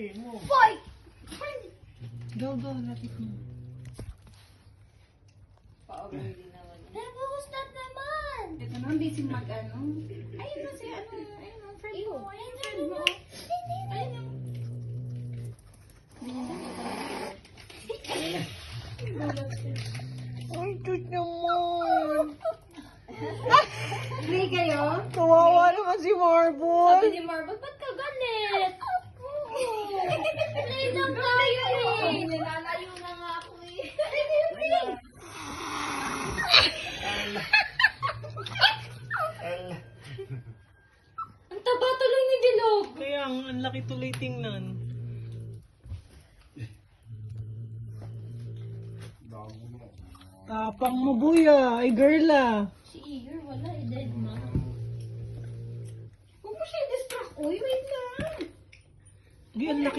Fight! Go, lapit mo. Pa-overly naman. Nabuhos na naman! Ito naman, busy mag-ano. Ayun na si ano. Ayun ang friend mo. Ayun ang friend mo. Ayun ang... Ay, cute naman. Play kayo? Kawawa naman si Marble. Sabi ni Marble, ba't ka galit? Play lang tayo eh! Nilalayo na nga ako eh. Ang taba tuloy ni Dilog! Kaya ang laki tuloy tingnan. Tapang mo, buya. Ay, girl ah. Si Igor wala eh, dead ma. Huwag mo siya i-distract. Uy, wait lang. Di, ang laki.